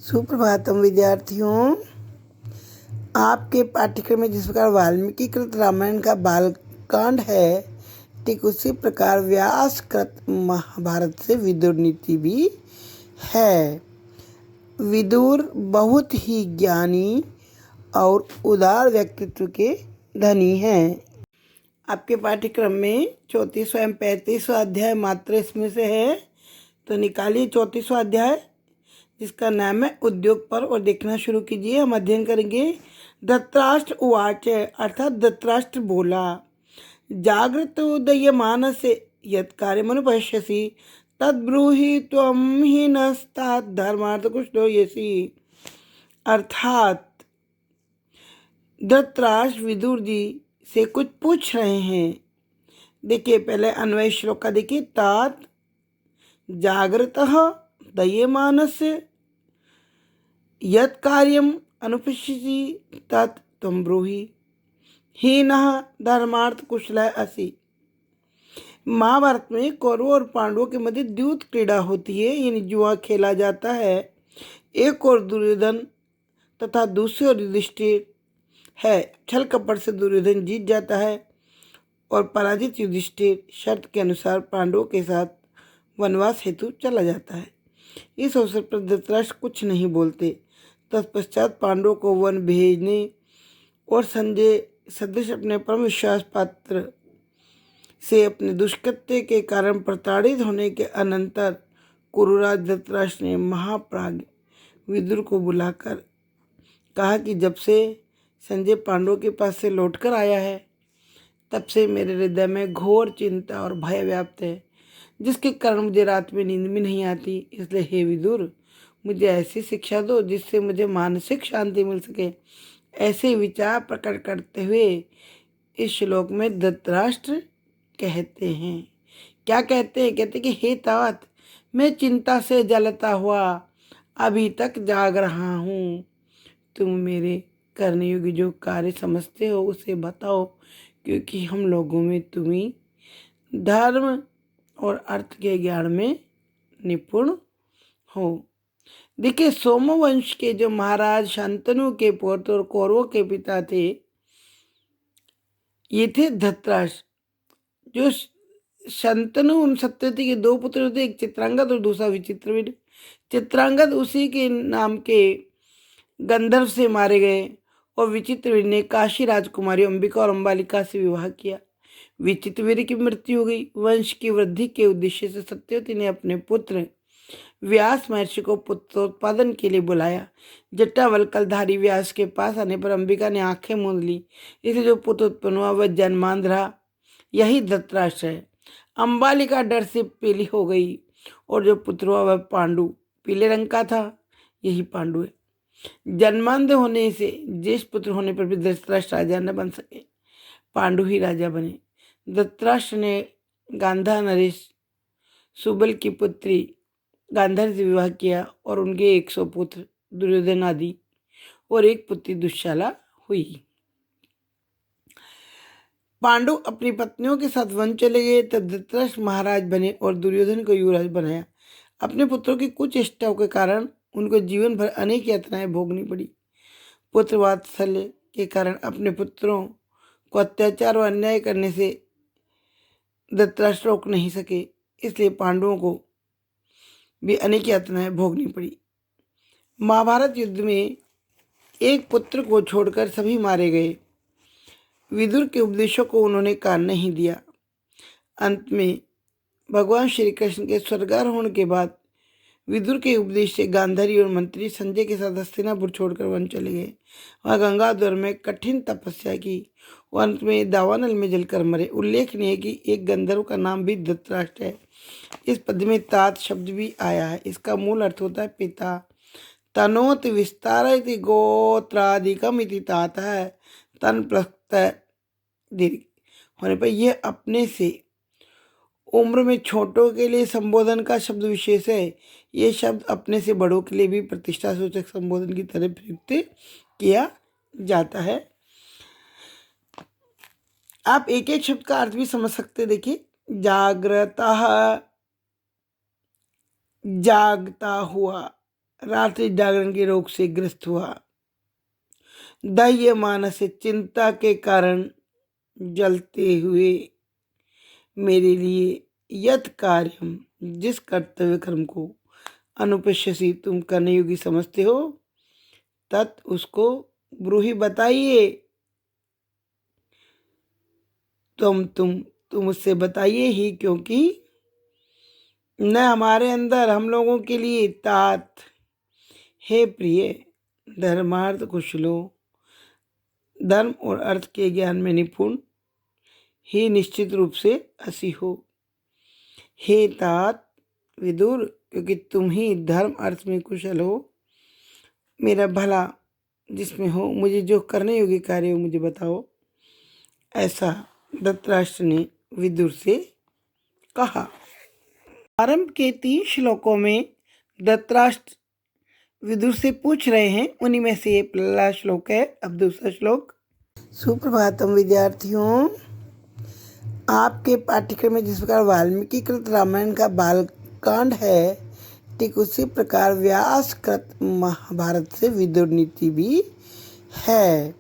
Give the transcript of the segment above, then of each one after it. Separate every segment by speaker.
Speaker 1: सुप्रभातम विद्यार्थियों। आपके पाठ्यक्रम में जिस प्रकार वाल्मीकि कृत रामायण का बालकांड है, ठीक उसी प्रकार व्यास कृत महाभारत से विदुर नीति भी है। विदुर बहुत ही ज्ञानी और उदार व्यक्तित्व के धनी हैं। आपके पाठ्यक्रम में 34वां एवं 35वां अध्याय मात्र इसमें से है, तो निकालिए 34वां अध्याय जिसका नाम है उद्योग पर्व और देखना शुरू कीजिए। हम अध्ययन करेंगे। धृतराष्ट्र उवाच, अर्थात धृतराष्ट्र बोला, जागृत उदयमानसे यत् कार्यमनुपश्यसि तद्ब्रूहि त्वं हीनस्तात् धर्मार्थकुशलो यसि। अर्थात धृतराष्ट्र विदुर जी से कुछ पूछ रहे हैं। देखिए पहले अन्वय श्लोक का देखिए। तात जागृतः दयमानस्य यत् कार्यम अनुपश्यसि तत् त्वं ब्रूहि हीनः धर्मार्थ कुशलः असि। महाभारत में कौरवों और पांडवों के मध्य द्यूत क्रीड़ा होती है, यानी जुआ खेला जाता है। एक और दुर्योधन तथा दूसरी ओर युधिष्ठिर है। छल कपट से दुर्योधन जीत जाता है और पराजित युधिष्ठिर शर्त के अनुसार पांडवों के साथ वनवास हेतु चला जाता है। इस अवसर पर धृतराष्ट्र कुछ नहीं बोलते। तत्पश्चात पांडवों को वन भेजने और संजय सदृश अपने परम विश्वास पात्र से अपने दुष्कृत्य के कारण प्रताड़ित होने के अनंतर कुरुराज धृतराष्ट्र ने महाप्राज्ञ विदुर को बुलाकर कहा कि जब से संजय पांडवों के पास से लौटकर आया है, तब से मेरे हृदय में घोर चिंता और भय व्याप्त है, जिसके कारण मुझे रात में नींद भी नहीं आती। इसलिए हे विदुर, मुझे ऐसी शिक्षा दो जिससे मुझे मानसिक शांति मिल सके। ऐसे विचार प्रकट करते हुए इस श्लोक में धृतराष्ट्र कहते हैं, क्या कहते हैं? कहते कि हे तात, मैं चिंता से जलता हुआ अभी तक जाग रहा हूँ। तुम मेरे करने योग्य जो कार्य समझते हो उसे बताओ, क्योंकि हम लोगों में तुम ही धर्म और अर्थ के ज्ञान में निपुण हो। देखिए सोमवंश के जो महाराज शांतनु के पौत्र और कौरवों के पिता थे, ये थे धृतराष्ट्र। जो शांतनु एवं सत्यवती के दो पुत्र थे, एक चित्रांगद और दूसरा विचित्रवीर्य। चित्रांगद उसी के नाम के गंधर्व से मारे गए और विचित्रवीर्य ने काशी राजकुमारी अंबिका और अंबालिका से विवाह किया। विचित्रवीर्य की मृत्यु हो गई। वंश की वृद्धि के उद्देश्य से सत्यवती ने अपने पुत्र व्यास महर्षि को पुत्रोत्पादन के लिए बुलाया। जटावल्कलधारी व्यास के पास आने पर अंबिका ने आंखें मूंद ली। इसे जो पुत्र उत्पन्न हुआ वह जन्मांध रहा, यही धृतराष्ट्र है। अंबालिका डर से पीली हो गई और जो पुत्र हुआ वह पांडु पीले रंग का था, यही पांडु है। जन्मांध होने से ज्येष्ठ पुत्र होने पर भी धृतराष्ट्र राजा न बन सके, पांडु ही राजा बने। धृतराष्ट्र ने गांधा नरेश सुबल की पुत्री गांधारी से विवाह किया और उनके 100 पुत्र दुर्योधन आदि और एक पुत्री दुश्शाला हुई। पांडु अपनी पत्नियों के साथ वन चले गए, तब धृतराष्ट्र महाराज बने और दुर्योधन को युवराज बनाया। अपने पुत्रों की कुछ इष्टाओं के कारण उनको जीवन भर अनेक यातनाएं भोगनी पड़ी। पुत्र वात्सल्य के कारण अपने पुत्रों को अत्याचार और अन्याय करने से धृतराष्ट्र रोक नहीं सके, इसलिए पांडवों को भी अनेक यातनाएं भोगनी पड़ी। महाभारत युद्ध में एक पुत्र को छोड़कर सभी मारे गए। विदुर के उपदेशों को उन्होंने कान नहीं दिया। अंत में भगवान श्री कृष्ण के स्वर्गारोहण के बाद विदुर के उपदेश से गांधारी और मंत्री संजय के साथ हस्तिनापुर छोड़कर वन चले गए। वहाँ गंगाधर में कठिन तपस्या की और अंत में दावानल में जलकर मरे। उल्लेखनीय है कि एक गंधर्व का नाम भी धृतराष्ट्र है। इस पद में तात शब्द भी आया है। इसका मूल अर्थ होता है पिता। तनोत विस्तारयति गोत्रादिकम इति तात है। तन प्रत्यय दीर्घ होने पर यह अपने से उम्र में छोटों के लिए संबोधन का शब्द विशेष है। यह शब्द अपने से बड़ों के लिए भी प्रतिष्ठा सूचक संबोधन की तरह प्रयुक्त किया जाता है। आप एक एक शब्द का अर्थ भी समझ सकते। देखिए जागृता, जागता हुआ, रात्रि जागरण के रोग से ग्रस्त हुआ। दैय मानस चिंता के कारण जलते हुए मेरे लिए यत कार्यम जिस कर्तव्य कर्म को अनुपश्यसी तुम करने योग्य समझते हो तत् उसको ब्रूहि बताइए। तुम उससे बताइए ही, क्योंकि न हमारे अंदर हम लोगों के लिए तात हे प्रिय धर्मार्थ कुशलो धर्म और अर्थ के ज्ञान में निपुण ही निश्चित रूप से असी हो। हे तात विदुर, क्योंकि तुम ही धर्म अर्थ में कुशल हो, मेरा भला जिसमें हो, मुझे जो करने योग्य कार्य हो मुझे बताओ। ऐसा धृतराष्ट्र ने विदुर से कहा। आरंभ के 3 श्लोकों में धृतराष्ट्र विदुर से पूछ रहे हैं, उन्हीं में से ये पहला श्लोक है। अब दूसरा श्लोक। सुप्रभातम विद्यार्थियों, आपके पाठ्यक्रम में जिस प्रकार वाल्मीकि कृत रामायण का बालकांड है, ठीक उसी प्रकार व्यास कृत महाभारत से विदुर नीति भी है।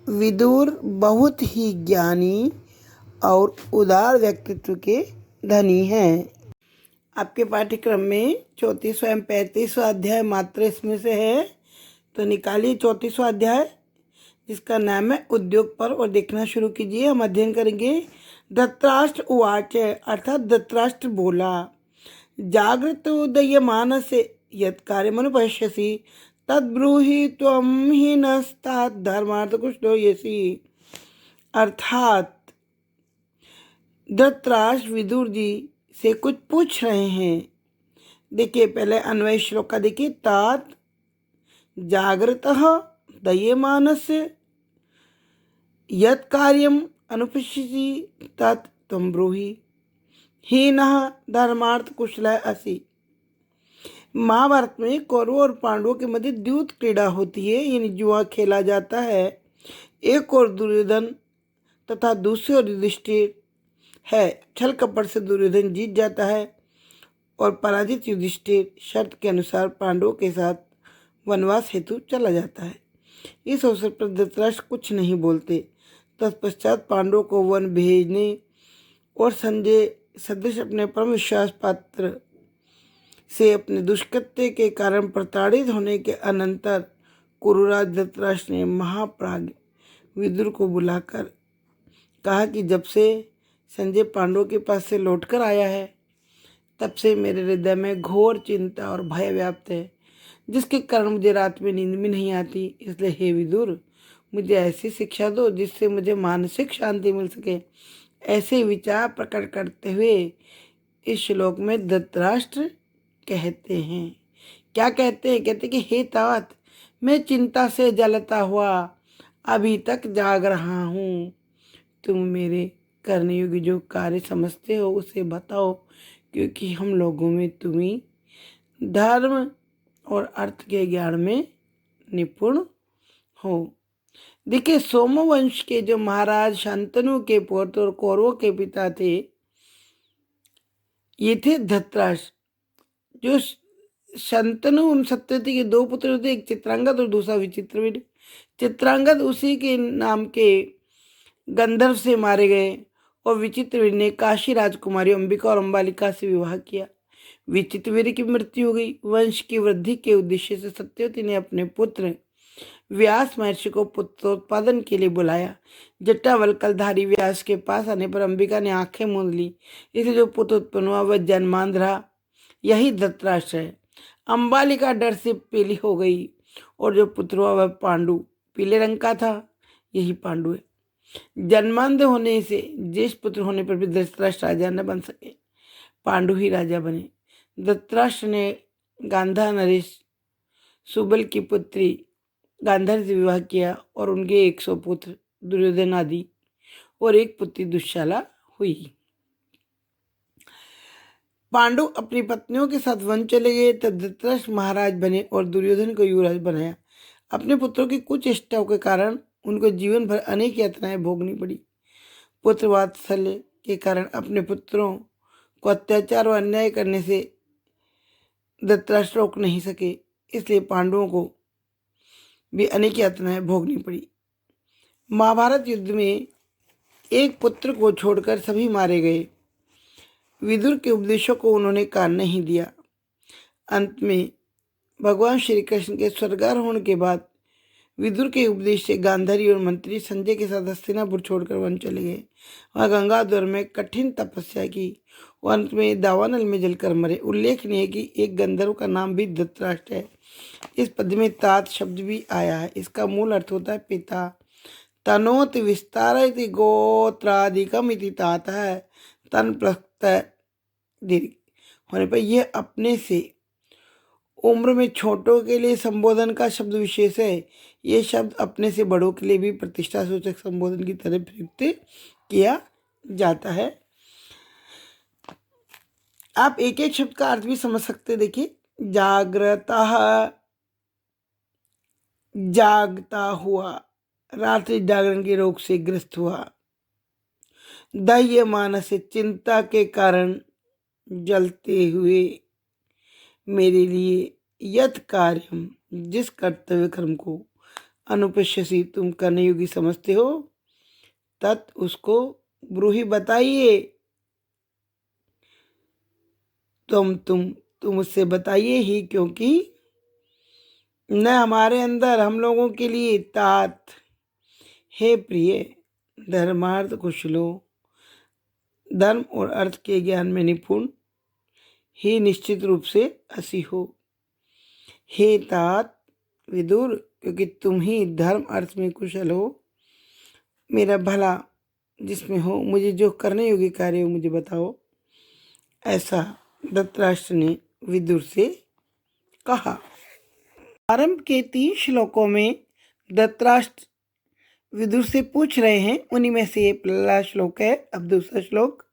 Speaker 1: विदुर बहुत ही ज्ञानी और उदार व्यक्तित्व के धनी हैं। आपके पाठ्यक्रम में 34वां एवं 35वां अध्याय मात्र इसमें से है, तो निकालिए 34वां अध्याय जिसका नाम है उद्योग पर्व और देखना शुरू कीजिए। हम अध्ययन करेंगे। धृतराष्ट्र उवाच, अर्थात धृतराष्ट्र बोला, जागृत उदय मानस यत् कार्यमनुपश्यसि तद्ब्रूहि त्वं हीनस्तात् धर्मार्थ कुशलो यसि। अर्थात धृतराष्ट्र विदुर जी से कुछ पूछ रहे हैं। देखिए पहले अन्वय श्लोक का देखिए। तात जागृतः दयेमानस्य यत् कार्यम अनुपश्यसि तत् त्वं ब्रूहि हीनः धर्मार्थ कुशलः असि। महाभारत में कौरवों और पांडवों के मध्य द्यूत क्रीड़ा होती है, यानी जुआ खेला जाता है। एक और दुर्योधन तथा दूसरी ओर युधिष्ठिर है। छल कपट से दुर्योधन जीत जाता है और पराजित युधिष्ठिर शर्त के अनुसार पांडवों के साथ वनवास हेतु चला जाता है। इस अवसर पर धृतराष्ट्र कुछ नहीं बोलते। तत्पश्चात पांडवों को वन भेजने और संजय सदृश अपने परम विश्वास पात्र से अपने दुष्कृत्य के कारण प्रताड़ित होने के अनंतर कुरुराज धृतराष्ट्र ने महाप्राज्ञ विदुर को बुलाकर कहा कि जब से संजय पांडवों के पास से लौटकर आया है, तब से मेरे हृदय में घोर चिंता और भय व्याप्त है, जिसके कारण मुझे रात में नींद भी नहीं आती। इसलिए हे विदुर, मुझे ऐसी शिक्षा दो जिससे मुझे मानसिक शांति मिल सके। ऐसे विचार प्रकट करते हुए इस श्लोक में धृतराष्ट्र कहते हैं। क्या कहते हैं? कहते कि हे तात, मैं चिंता से जलता हुआ अभी तक जाग रहा हूँ। तुम मेरे करने योग्य जो कार्य समझते हो उसे बताओ, क्योंकि हम लोगों में तुम ही धर्म और अर्थ के ज्ञान में निपुण हो। देखिए सोमवंश के जो महाराज शांतनु के पौत्र और कौरवों के पिता थे, ये थे धृतराष्ट्र। जो शांतनु उन सत्यवती के 2 पुत्र थे, एक चित्रांगद और दूसरा विचित्रवीर। चित्रांगद उसी के नाम के गंधर्व से मारे गए और विचित्रवीर ने काशी राजकुमारी अंबिका और अंबालिका से विवाह किया। विचित्रवीर की मृत्यु हो गई। वंश की वृद्धि के उद्देश्य से सत्यवती ने अपने पुत्र व्यास महर्षि को पुत्रोत्पादन के लिए बुलाया। जटावल्कलधारी व्यास के पास आने पर अंबिका ने आंखें मूंद ली। इसे जो पुत्र उत्पन्न हुआ वह जन्मांध रहा। यही धृतराष्ट्र है। अंबालिका डर से पीली हो गई और जो पुत्र हुआ वह पांडु पीले रंग का था। यही पांडु है। जन्मांध होने से ज्येष्ठ पुत्र होने पर भी धृतराष्ट्र राजा न बन सके, पांडु ही राजा बने। धृतराष्ट्र ने गांधार नरेश सुबल की पुत्री गांधार से विवाह किया और उनके 100 पुत्र दुर्योधन आदि और एक पुत्री दुश्शाला हुई। पांडु अपनी पत्नियों के साथ वन चले गए, तब धृतराष्ट्र महाराज बने और दुर्योधन को युवराज बनाया। अपने पुत्रों की कुछ चेष्टाओं के कारण उनको जीवन भर अनेक यातनाएं भोगनी पड़ी। पुत्र वात्सल्य के कारण अपने पुत्रों को अत्याचार और अन्याय करने से धृतराष्ट्र रोक नहीं सके। इसलिए पांडवों को भी अनेक यातनाएं भोगनी पड़ी। महाभारत युद्ध में एक पुत्र को छोड़कर सभी मारे गए। विदुर के उपदेशों को उन्होंने कान नहीं दिया। अंत में भगवान श्री कृष्ण के स्वर्गारोहण के बाद विदुर के उपदेश से गांधारी और मंत्री संजय के साथ हस्तिनापुर छोड़कर वन चले गए। वहाँ गंगाधर में कठिन तपस्या की और अंत में दावानल में जलकर मरे। उल्लेखनीय है कि एक गंधर्व का नाम भी धृतराष्ट्र है। इस पद में तात शब्द भी आया है। इसका मूल अर्थ होता है पिता। तनोत विस्तार गोत्रादिकम इति तात है। तन प्रत्यय दीर्घ होने पर यह अपने से उम्र में छोटों के लिए संबोधन का शब्द विशेष है। यह शब्द अपने से बड़ों के लिए भी प्रतिष्ठा सूचक संबोधन की तरह प्रयुक्त किया जाता है। आप एक एक शब्द का अर्थ भी समझ सकते हैं। देखिए, जागृतः, जागता हुआ, रात्रि जागरण के रोग से ग्रस्त हुआ। दह्यमान से चिंता के कारण जलते हुए, मेरे लिए यत कार्यम, जिस कर्तव्य कर्म को अनुपश्यसी तुम करने योग्य समझते हो, तत् उसको ब्रूहि बताइए। तुम उससे बताइए ही, क्योंकि न हमारे अंदर हम लोगों के लिए तात, हे प्रिय धर्मार्थ कुशलो, धर्म और अर्थ के ज्ञान में निपुण ही निश्चित रूप से असी हो। हे तात विदुर, क्योंकि तुम ही धर्म अर्थ में कुशल हो, मेरा भला जिसमें हो, मुझे जो करने योग्य कार्य हो मुझे बताओ। ऐसा धृतराष्ट्र ने विदुर से कहा। आरंभ के 3 श्लोकों में धृतराष्ट्र विदुर से पूछ रहे हैं। उन्हीं में से ये पहला श्लोक है। अब दूसरा श्लोक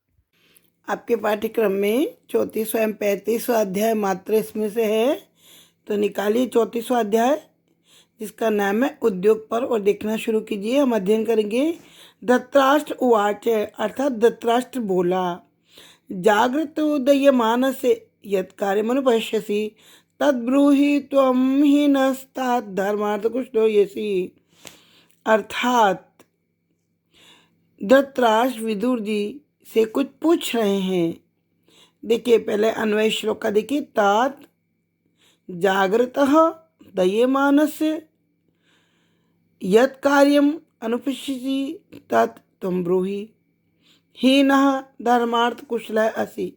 Speaker 1: आपके पाठ्यक्रम में 34वां एवं 35वां अध्याय मात्र इसमें से है, तो निकालिए 34वां अध्याय जिसका नाम है उद्योग पर्व और देखना शुरू कीजिए। हम अध्ययन करेंगे। धृतराष्ट्र उवाच, अर्थात धृतराष्ट्र बोला, जागृत उदयमान से यत् कार्यमनुपश्यसि तद्ब्रूहि त्वं हि नस्तात् धर्मार्थ कुशलो यसि। अर्थात धृतराष्ट्र विदुर जी से कुछ पूछ रहे हैं। देखिए, पहले अन्वय श्लोक का देखिए। तात जागृतः दह्यमानस्य यत् कार्यम अनुपश्यसि तत् त्वं ब्रूहि हीनः धर्मार्थ कुशलः असि।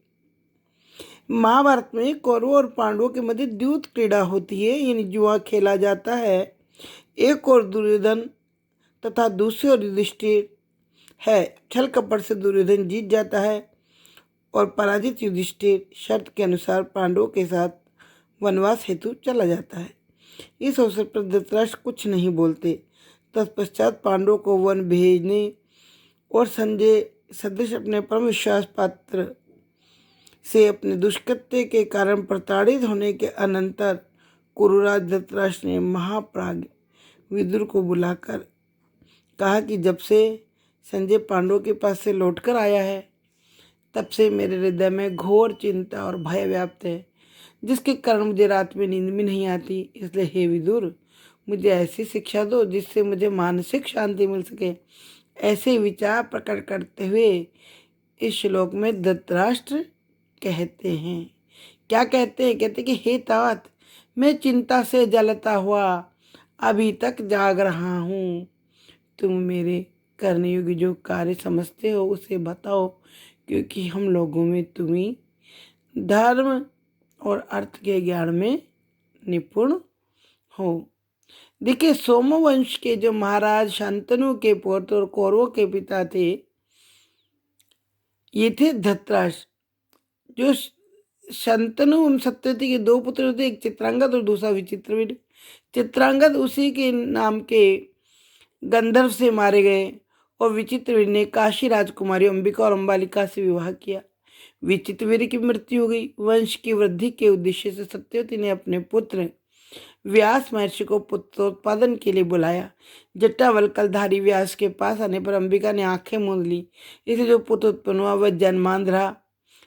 Speaker 1: महाभारत में कौरवों और पांडवों के मध्य द्यूत क्रीड़ा होती है, यानी जुआ खेला जाता है। एक और दुर्योधन तथा दूसरी ओर युधिष्ठिर है। छल कपट से दुर्योधन जीत जाता है और पराजित युधिष्ठिर शर्त के अनुसार पांडवों के साथ वनवास हेतु चला जाता है। इस अवसर पर धृतराष्ट्र कुछ नहीं बोलते। तत्पश्चात पांडवों को वन भेजने और संजय सदृश अपने परम विश्वास पात्र से अपने दुष्कृत्य के कारण प्रताड़ित होने के अनंतर कुरुराज धृतराष्ट्र ने महाप्राज्ञ विदुर को बुलाकर कहा कि जब से संजय पांडवों के पास से लौटकर आया है, तब से मेरे हृदय में घोर चिंता और भय व्याप्त है, जिसके कारण मुझे रात में नींद भी नहीं आती। इसलिए हे विदुर, मुझे ऐसी शिक्षा दो जिससे मुझे मानसिक शांति मिल सके। ऐसे विचार प्रकट करते हुए इस श्लोक में धृतराष्ट्र कहते हैं। क्या कहते हैं? कहते कि हे तात, मैं चिंता से जलता हुआ अभी तक जाग रहा हूँ। तुम मेरे करने योग्य जो कार्य समझते हो उसे बताओ, क्योंकि हम लोगों में तुम ही धर्म और अर्थ के ज्ञान में निपुण हो। देखिए, सोमवंश के जो महाराज शांतनु के पौत्र और कौरवों के पिता थे, ये थे धृतराष्ट्र। जो शांतनु एवं सत्यवती के 2 पुत्र थे, एक चित्रांगद और दूसरा विचित्रवीर। चित्रांगद उसी के नाम के गंधर्व से मारे गए और विचित्रवीर ने काशी राजकुमारी अंबिका और अंबालिका से विवाह किया। विचित्रवीर की मृत्यु हो गई। वंश की वृद्धि के उद्देश्य से सत्यवती ने अपने पुत्र व्यास महर्षि को पुत्रोत्पादन के लिए बुलाया। जटावल्कलधारी व्यास के पास आने पर अंबिका ने आंखें मूंद ली। इसे जो पुत्र उत्पन्न हुआ वह जन्मांध रहा।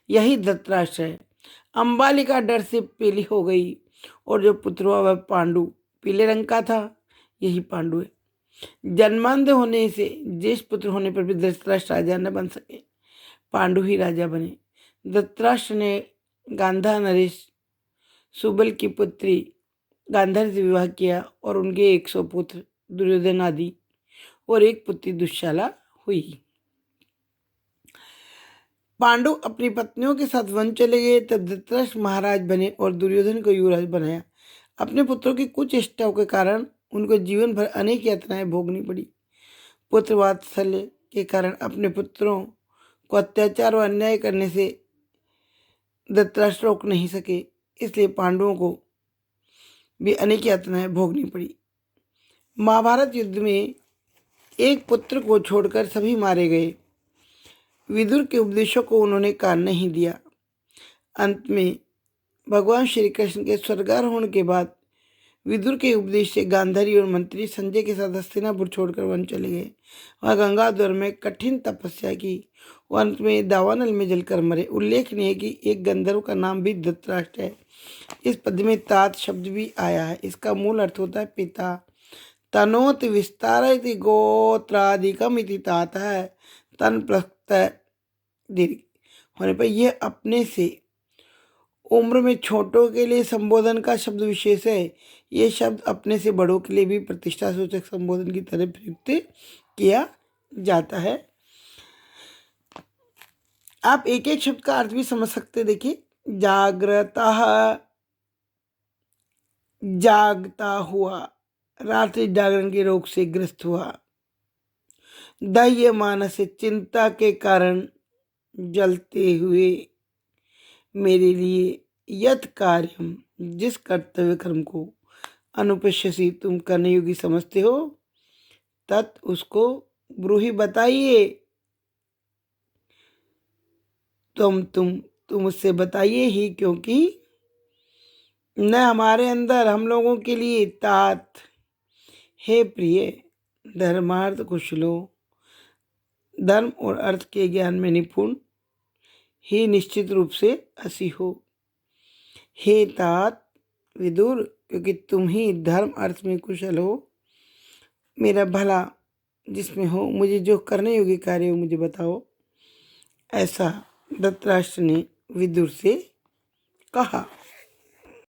Speaker 1: यही धृतराष्ट्र है। अंबालिका डर से पीली हो गई। और जो पुत्र हुआ वह पांडु पीले रंग का था, यही पांडु है। जन्मांध होने से ज्येष्ठ पुत्र होने पर भी धृतराष्ट्र राजा न बन सके, पांडु ही राजा बने। धृतराष्ट्र ने गांधा नरेश सुबल की पुत्री गांधार से विवाह किया और उनके 100 पुत्र दुर्योधन आदि और एक पुत्री दुश्शाला हुई। पांडु अपनी पत्नियों के साथ वन चले गए, तब धृतराष्ट्र महाराज बने और दुर्योधन को युवराज बनाया। अपने पुत्रों की कुछ चेष्टाओं के कारण उनको जीवन भर अनेक यातनाएं भोगनी पड़ी। पुत्र वात्सल्य के कारण अपने पुत्रों को अत्याचार और अन्याय करने से धृतराष्ट्र रोक नहीं सके, इसलिए पांडवों को भी अनेक यातनाएं भोगनी पड़ी। महाभारत युद्ध में एक पुत्र को छोड़कर सभी मारे गए। विदुर के उपदेशों को उन्होंने कान नहीं दिया। अंत में भगवान श्री कृष्ण के स्वर्गारोहण के बाद विदुर के उपदेश से गांधारी और मंत्री संजय के साथ हस्तिनापुर छोड़कर वन चले गए। वहाँ गंगाधर में कठिन तपस्या की और अंत में दावानल में जलकर मरे। उल्लेखनीय है कि एक गंधर्व का नाम भी धृतराष्ट्र है। इस पद में तात शब्द भी आया है। इसका मूल अर्थ होता है पिता। तनोत विस्तारयति गोत्रादिकम इति तात है। तन प्रत्यय दीर्घ होने पर यह अपने से उम्र में छोटों के लिए संबोधन का शब्द विशेष है। यह शब्द अपने से बड़ों के लिए भी प्रतिष्ठा सूचक संबोधन की तरह प्रयुक्त किया जाता है। आप एक एक शब्द का अर्थ भी समझ सकते। देखिए, जागृता, जागता हुआ, रात्रि जागरण के रोग से ग्रस्त हुआ। दह्य मानस, चिंता के कारण जलते हुए। मेरे लिए यत कार्यम, जिस कर्तव्य कर्म को अनुपश्यसी, तुम करने योग्य समझते हो, तत् उसको ब्रूहि बताइए। तुम उससे बताइए ही, क्योंकि न हमारे अंदर हम लोगों के लिए तात, हे प्रिय धर्मार्थ कुशलो, धर्म और अर्थ के ज्ञान में निपुण ही निश्चित रूप से हसी हो। हे तात विदुर, क्योंकि तुम ही धर्म अर्थ में कुशल हो, मेरा भला जिसमें हो, मुझे जो करने योग्य कार्य हो मुझे बताओ। ऐसा धृतराष्ट्र ने विदुर से कहा।